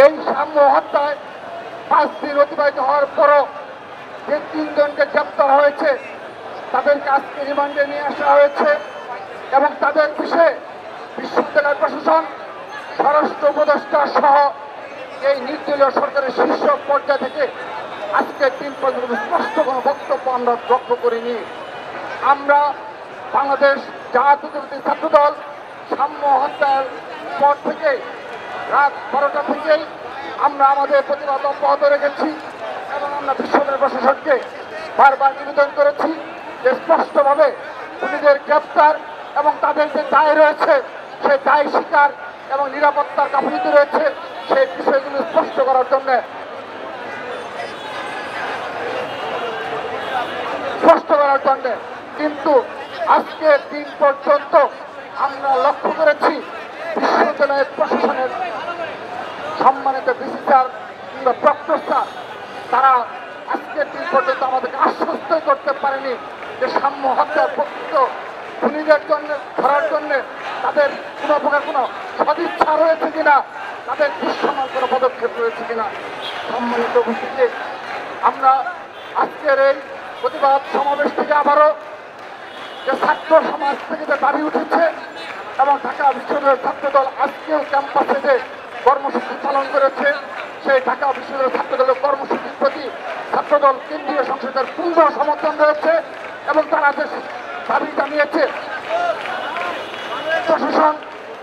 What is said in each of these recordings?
এই সাম্য হত্যায় 5 দিন অতিবাহিত হওয়ার পরও যে 3 জনকে গ্রেপ্তার হয়েছে তাদেরকে আজকে রিমান্ডে নিয়ে আসা হয়েছে এবং তাদের বিষয়ে বিশ্ববিদ্যালয় প্রশাসন, স্বরাষ্ট্র উপদেষ্টা সহ এই নির্দলীয় সরকারের শীর্ষ পর্যায় থেকে আজকে দিন পর্যন্ত স্পষ্ট কোনো বক্তব্য আমরা লক্ষ্য করিনি। আমরা বাংলাদেশ জাতীয়তাবাদী ছাত্রদল সাম্য হত্যার পর থেকে রাত 12টা থেকেই আমরা আমাদের প্রতিবাদ অব্যাহত রেখেছি এবং আমরা বিশ্ববিদ্যালয় প্রশাসনকে বারবার নিবেদন করেছি যে স্পষ্টভাবে খুনিদের গ্রেপ্তার এবং তাদের যে দায় রয়েছে সেই দায় স্বীকার এবং নিরাপত্তার গাফিলতি রয়েছে সেই বিষয়গুলো স্পষ্ট করার জন্য কিন্তু আজকের দিন পর্যন্ত আমরা লক্ষ্য করেছি বিশ্ববিদ্যালয়ের প্রশাসনের সম্মানিত ভিসি স্যার কিংবা প্রক্টর স্যার তারা আজকের দিন পর্যন্ত আমাদেরকে আশ্বস্ত করতে পারেনি যে সাম্য হত্যার প্রকৃত খুনিদের জন্য ধরার জন্য তাদের কোনো প্রকার কোনো সদিচ্ছা রয়েছে কিনা, তাদের দৃশ্যমান কোনো পদক্ষেপ রয়েছে কিনা। সম্মানিত উপস্থিতি, আমরা আজকের এই প্রতিবাদ সমাবেশ থেকে আবারও যে ছাত্র সমাজ থেকে যে দাবি উঠেছে এবং ঢাকা বিশ্ববিদ্যালয়ের ছাত্রদল আজকেও ক্যাম্পাসে যে কর্মসূচি পালন করেছে সেই ঢাকা বিশ্ববিদ্যালয়ের ছাত্রদলের কর্মসূচির প্রতি ছাত্রদল কেন্দ্রীয় সংসদের পূর্ণ সমর্থন রয়েছে এবং তারা যে দাবি জানিয়েছে প্রশাসন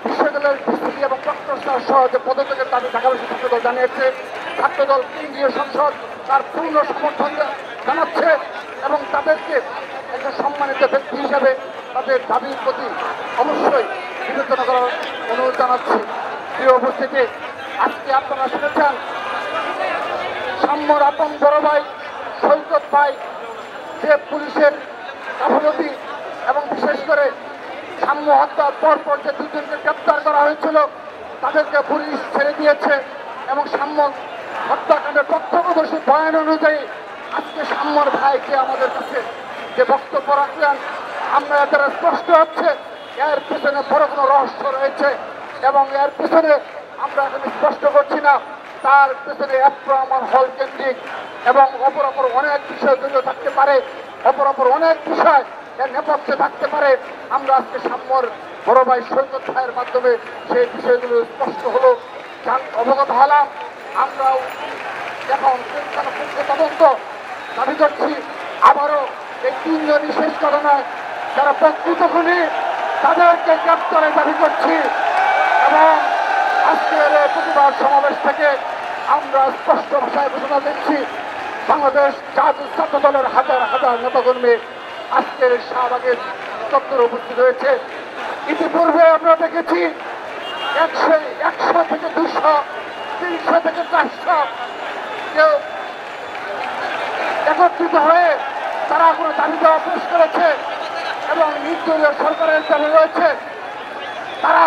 বিশ্ববিদ্যালয়ের ভিসি এবং প্রক্টর সহ যে পদত্যাগের দাবি ঢাকা বিশ্ববিদ্যালয় ছাত্রদল জানিয়েছে, ছাত্রদল কেন্দ্রীয় সংসদ তার পূর্ণ সমর্থন জানাচ্ছে এবং তাদেরকে একটা সম্মানিত ব্যক্তি হিসাবে তাদের দাবির প্রতি অবশ্যই বিবেচনা করার অনুরোধ জানাচ্ছি। প্রিয় উপস্থিতি, আজকে আপনারা শুনেছেন সাম্যর আপন বড় ভাই সৈকত ভাই যে পুলিশের গাফিলতি এবং বিশেষ করে সাম্য হত্যার পর যে 2 জনকে গ্রেপ্তার করা হয়েছিল তাদেরকে পুলিশ ছেড়ে দিয়েছে এবং সাম্য হত্যাকাণ্ডের প্রত্যক্ষদর্শী বয়ান অনুযায়ী আজকে সাম্যর ভাইকে আমাদের কাছে যে বক্তব্য রাখলেন আমরা এদের স্পষ্ট হচ্ছে এর পিছনে বড় কোনো রহস্য রয়েছে এবং এর পিছনে আমরা এখন স্পষ্ট করছি না, তার পিছনে আমার হল কেন্দ্রিক এবং অপর অনেক বিষয় জড়িত থাকতে পারে, অপর অনেক বিষয় এর নেপথ্যে থাকতে পারে। আমরা আজকে সাম্যর বড় ভাই সৈকত ভাইয়ের মাধ্যমে সেই বিষয়গুলো স্পষ্ট হলো অবগত হলাম। আমরাও এখন তদন্ত দাবি করছি আবারও এই 3 জনই শেষ ঘটনায় যারা প্রকৃত খুনি তাদেরকে গ্রেপ্তারের দাবি করছি এবং আজকের এই প্রতিবাদ সমাবেশ থেকে আমরা স্পষ্ট ভাষায় ঘোষণা দিচ্ছি বাংলাদেশ জাতীয় ছাত্র দলের হাজার হাজার নেতাকর্মী আজকের শাহবাগের চত্বরে উপস্থিত হয়েছে। ইতিপূর্বে আমরা দেখেছি 100 থেকে 200, 300 থেকে 400 কেউ একত্রিত হয়ে তারা কোনো দাবি দেওয়া পেশ করেছে এবং নির্দলীয় সরকারের দাবি রয়েছে তারা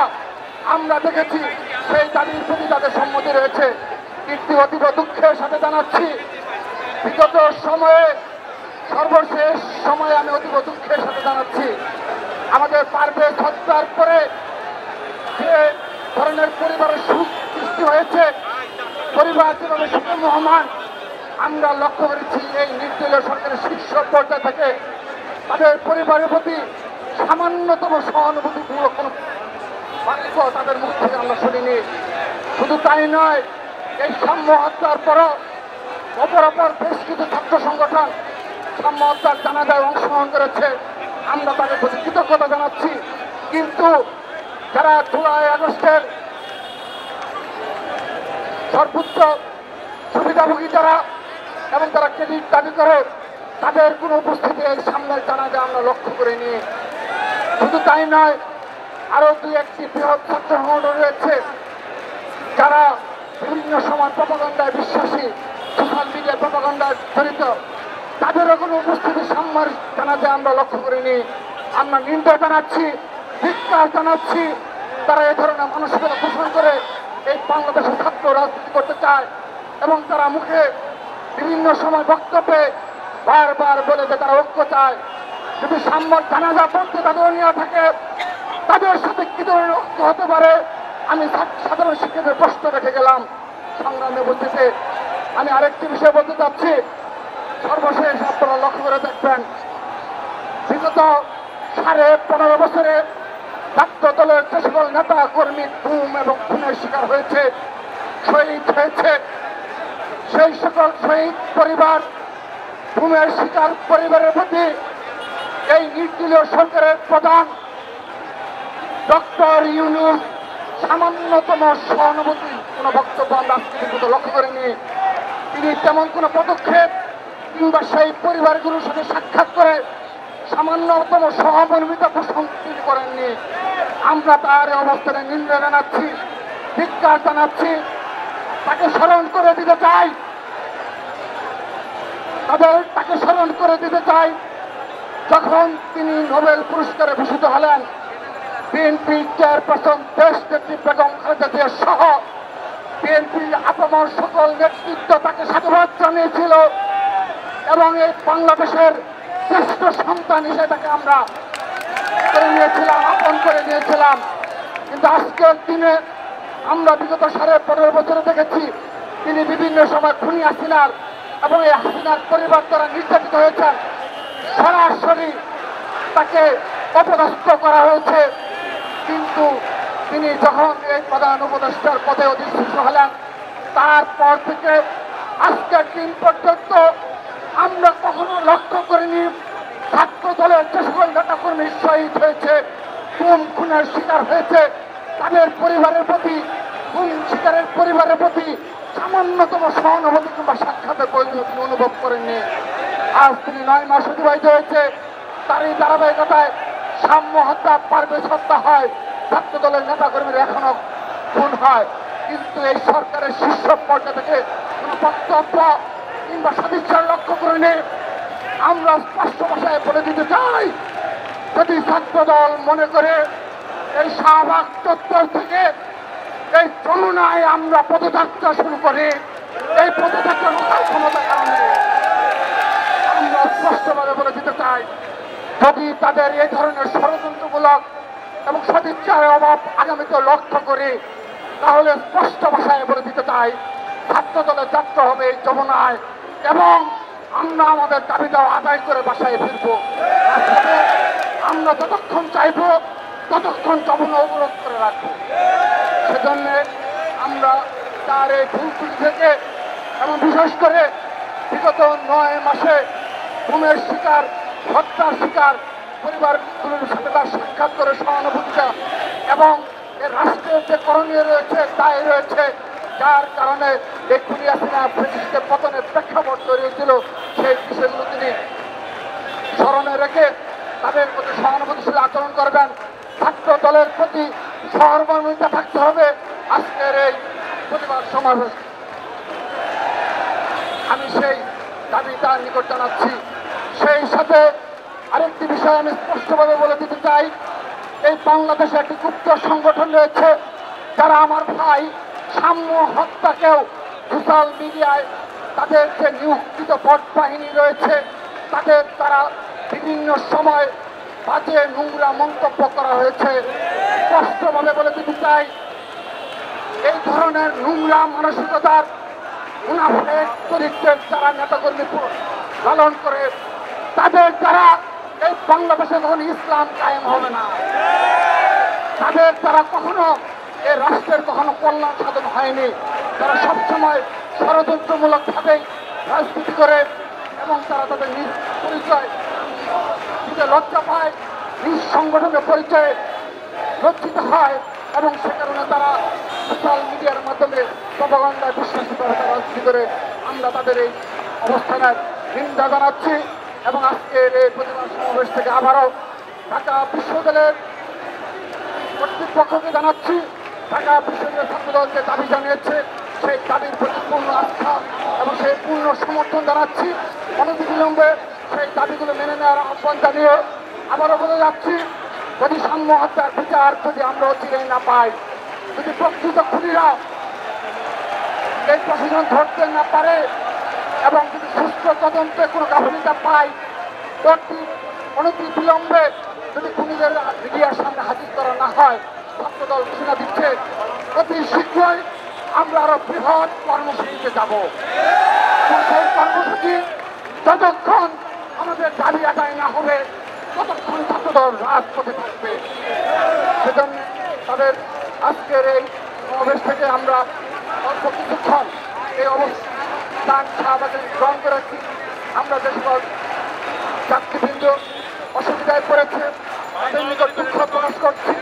আমরা দেখেছি সেই দাবির প্রতি তাদের সম্মতি রয়েছে। কিন্তু অতীব দুঃখের সাথে জানাচ্ছি বিগত সময়ে সর্বশেষ সময়ে আমি অতীব দুঃখের সাথে জানাচ্ছি আমাদের পারভেজ হত্যার পরে যে ধরনের পরিবারের সুখ সৃষ্টি হয়েছে, পরিবার যেভাবে সুখে মহমান আমরা লক্ষ্য করেছি এই নির্দলীয় সরকারের শীর্ষ পর্যায় থেকে তাদের পরিবারের প্রতি সামান্যতম সহানুভূতিমূলক কোনো বাক্য তাদের মুখ থেকে আমরা শুনিনি। শুধু তাই নয়, এই সাম্য হত্যার পরও অপর বেশ কিছু ছাত্র সংগঠন সাম্য হত্যার জানাজায় অংশগ্রহণ করেছে, আমরা তাদের প্রতি কৃতজ্ঞতা জানাচ্ছি। কিন্তু যারা জুলাই আগস্টের সর্বোচ্চ সুবিধাভোগী যারা এবং তারা ক্রেডিট দাবি করে তাদের কোনো উপস্থিতি এই সামনের জানাজা আমরা লক্ষ্য করিনি। শুধু তাই নয়, আরো 2-1টি বৃহৎ ছাত্র সংগঠন রয়েছে যারা বিভিন্ন সময় প্রপাগান্ডায় বিশ্বাসী, সোশ্যাল মিডিয়ার প্রপাগান্ডায় জড়িত, তাদেরও কোনো উপস্থিতি সামনের জানাজা আমরা লক্ষ্য করিনি। আমরা নিন্দা জানাচ্ছি, ধিক্কার জানাচ্ছি তারা এ ধরনের মানসিকতা পোষণ করে এই বাংলাদেশের ছাত্র রাজনীতি করতে চায় এবং তারা মুখে বিভিন্ন সময় বক্তব্যে বারবার বলে যে তারা ঐক্য চায়। যদি সাম্যর জানাজা পড়তে তাদের নিয়ে থাকে তাদের সাথে কি ধরনের ঐক্য হতে পারে আমি সাধারণ শিক্ষকদের প্রশ্ন রেখে গেলাম। আমি আরেকটি বিষয় বলতে চাচ্ছি। সর্বশেষ আপনারা লক্ষ্য করে দেখবেন, বিগত 15.5 বছরে ছাত্র দলের যে সকল নেতা কর্মী গুম এবং খুনের শিকার হয়েছে, শহীদ হয়েছে, সেই সকল শহীদ পরিবার, গুমের শিকার পরিবারের প্রতি এই নির্দলীয় সরকারের প্রধান ডক্টর ইউনূস সামান্যতম সহানুভূতি কোনো বক্তব্য আমরা আজকে বিগত লক্ষ্য করিনি। তিনি তেমন কোনো পদক্ষেপ কিংবা সেই পরিবারগুলোর সাথে সাক্ষাৎ করে সামান্যতম সহমর্মিতা পোষণ তিনি করেননি। আমরা তার অবস্থানে নিন্দা জানাচ্ছি, ধিক্কার জানাচ্ছি। তাকে স্মরণ করে দিতে চাই, তাকে স্মরণ করে দিতে চাই যখন তিনি নোবেল পুরস্কারে ভূষিত হলেন। বিএনপি চেয়ারপারসন দেশনেত্রী বেগম খালেদা জিয়া সহ বিএনপির আপামর সকল নেতৃত্ব তাকে সাধুবাদ জানিয়েছিল এবং এই বাংলাদেশের শ্রেষ্ঠ সন্তান হিসেবে তাকে আমরা করে নিয়েছিলাম, আপন করে নিয়েছিলাম। কিন্তু আজকের দিনে আমরা বিগত 15.5 বছরে দেখেছি তিনি বিভিন্ন সময় খুনি হাসিনার এবং এই হাসিনার পরিবার দ্বারা নির্যাতিত হয়েছেন। সরাসরি তাকে অপদস্থ করা হয়েছে। কিন্তু তিনি যখন এই প্রধান উপদেষ্টার পদে অধিষ্ঠিত হলেন, তারপর থেকে আজকের দিন পর্যন্ত আমরা কখনো লক্ষ্য করিনি ছাত্র দলের যে সকল নেতাকর্মী শহীদ হয়েছে, গুম খুনের শিকার হয়েছে, তাদের পরিবারের প্রতি, গুম শিকারের পরিবারের প্রতি সামান্যতম সহানুভূতি কিংবা সাক্ষাতের প্রয়োজন তিনি অনুভব করেননি। আজ তিনি 9 মাস অতিবাহিত হয়েছে। তার এই ধারাবাহিকতায় সাম্য হত্যা, পারভেজ হত্যা হয়, ছাত্র দলের নেতাকর্মীরা এখনো খুন হয়। কিন্তু এই সরকারের শীর্ষ পর্যায়ে থেকে কোনো বক্তব্য কিংবা সদিচ্ছার লক্ষ্য করেনি। আমরা স্পষ্ট ভাষায় বলে দিতে চাই, যদি ছাত্র দল মনে করে এই শাহবাগ চত্বর থেকে এই যমুনায় আমরা পদযাত্রা শুরু করি, এই পদযাত্রা রোখার ক্ষমতার কারণে আমরা স্পষ্টভাবে বলে দিতে চাই, যদি তাদের এই ধরনের ষড়যন্ত্রমূলক এবং সদিচ্ছার অভাব আগামীতে লক্ষ্য করি, তাহলে স্পষ্ট ভাষায় বলে দিতে চাই ছাত্র দলের যাত্রা হবে এই যমুনায় এবং আমরা আমাদের দাবিদার আদায় করে বাসায় ফিরব। আমরা যতক্ষণ চাইব ততক্ষণ যমুনা অবরোধ করে রাখবো। সেজন্য আমরা তার এই ভুল ত্রুটি থেকে এবং বিশেষ করে বিগত 9 মাসে গুমের শিকার, হত্যার শিকার পরিবারগুলোর সাথে তার সাক্ষাৎ করে সহানুভূতিটা এবং এই রাষ্ট্রের যে করণীয় রয়েছে, দায় রয়েছে, যার কারণে এই খুনি হাসিনা ব্রিটিশদের পতনের প্রেক্ষাপট তৈরি হয়েছিল, সেই বিষয়গুলো তিনি স্মরণে রেখে তাদের প্রতি সহানুভূতিশীল আচরণ করবেন। ছাত্র দলের প্রতি সহমর্মিতা থাকতে হবে। আজকের এই প্রতিবাদ সমাবেশ আমি সেই দাবি তার নিকট জানাচ্ছি। সেই সাথে আরেকটি বিষয় আমি স্পষ্টভাবে বলে দিতে চাই, এই বাংলাদেশে একটি গুপ্ত সংগঠন রয়েছে যারা আমার ভাই সাম্য হত্যাকেও সোশ্যাল মিডিয়ায় তাদের যে নিয়োজিত ভোট বাহিনী রয়েছে তাদের দ্বারা বিভিন্ন সময় বাজে নোংরা মন্তব্য করা হয়েছে। স্পষ্টভাবে বলে দিতে চাই, এই ধরনের নোংরা মানসিকতার মুনাফেক চরিত্রের যারা নেতাকর্মী লালন করে, তাদের দ্বারা এই বাংলাদেশে কখনো ইসলাম কায়েম হবে না। তাদের দ্বারা কখনো এই রাষ্ট্রের কখনো কল্যাণ সাধন হয়নি। তারা সবসময় ষড়যন্ত্রমূলকভাবেই রাজনীতি করে এবং তারা তাদের নিজ পরিচয় দিতে লজ্জা পায়, নিজ সংগঠনের পরিচয়ে লজ্জিত হয় এবং সে কারণে তারা সোশ্যাল মিডিয়ার মাধ্যমে প্রপাগান্ডায় বিশ্বাসিত হয়ে রাজনীতি করে। আমরা তাদের এই অবস্থানের নিন্দা জানাচ্ছি এবং আজকের এই প্রতিবাদ সমাবেশ থেকে আবারও ঢাকা বিশ্ববিদ্যালয়ের কর্তৃপক্ষকে জানাচ্ছি, ঢাকা বিশ্ববিদ্যালয় ছাত্রদল যে দাবি জানিয়েছে সেই দাবির প্রতি পূর্ণ আস্থা এবং সেই পূর্ণ সমর্থন জানাচ্ছি। অনতিবিলম্বে সেই দাবিগুলো মেনে নেওয়ার আহ্বান জানিয়ে আবারও বলে যাচ্ছি, যদি সাম্য হত্যার বিচার যদি আমরা চিনেই না পাই, যদি প্রকৃত খুনিরা এই প্রশাসন ধরতে না পারে এবং যদি সুস্থ তদন্তে কোনো গাফিলতা পায়, অনতিবিলম্বে যদি খুনিদের মিডিয়ার সামনে হাজির করা না হয়, ছাত্রদল ঘোষণা দিচ্ছে অতি শীঘ্রই আমরা আরো বৃহৎ কর্মসূচিতে যাব। এবং সেই কর্মসূচি যতক্ষণ আমাদের দাবি আদায় না হবে ততক্ষণ ছাত্রদল রাজপথে থাকবে। সেজন্য তাদের আজকের এই সমাবেশ থেকে আমরা অল্প কিছুক্ষণ এই অবস্থান শাহবাগে গ্রহণ করেছি। আমরা যে সকল যাত্রীবৃন্দ অসুবিধায় পড়েছে তাদের নিকট দুঃখ প্রকাশ করছি।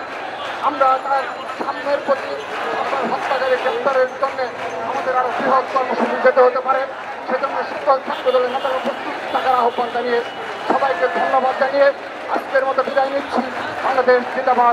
আমরা তার সামনের প্রতি হত্যাকারী গ্রেপ্তারের জন্য আমাদের আরো বৃহৎ কর্মসূচি যেতে হতে পারে। সেজন্য সকল ছাত্র দলের নেতারা প্রস্তুত থাকার আহ্বান জানিয়ে সবাইকে ধন্যবাদ জানিয়ে আজকের মতো বিদায় নিচ্ছি। বাংলাদেশ জিন্দাবাদ,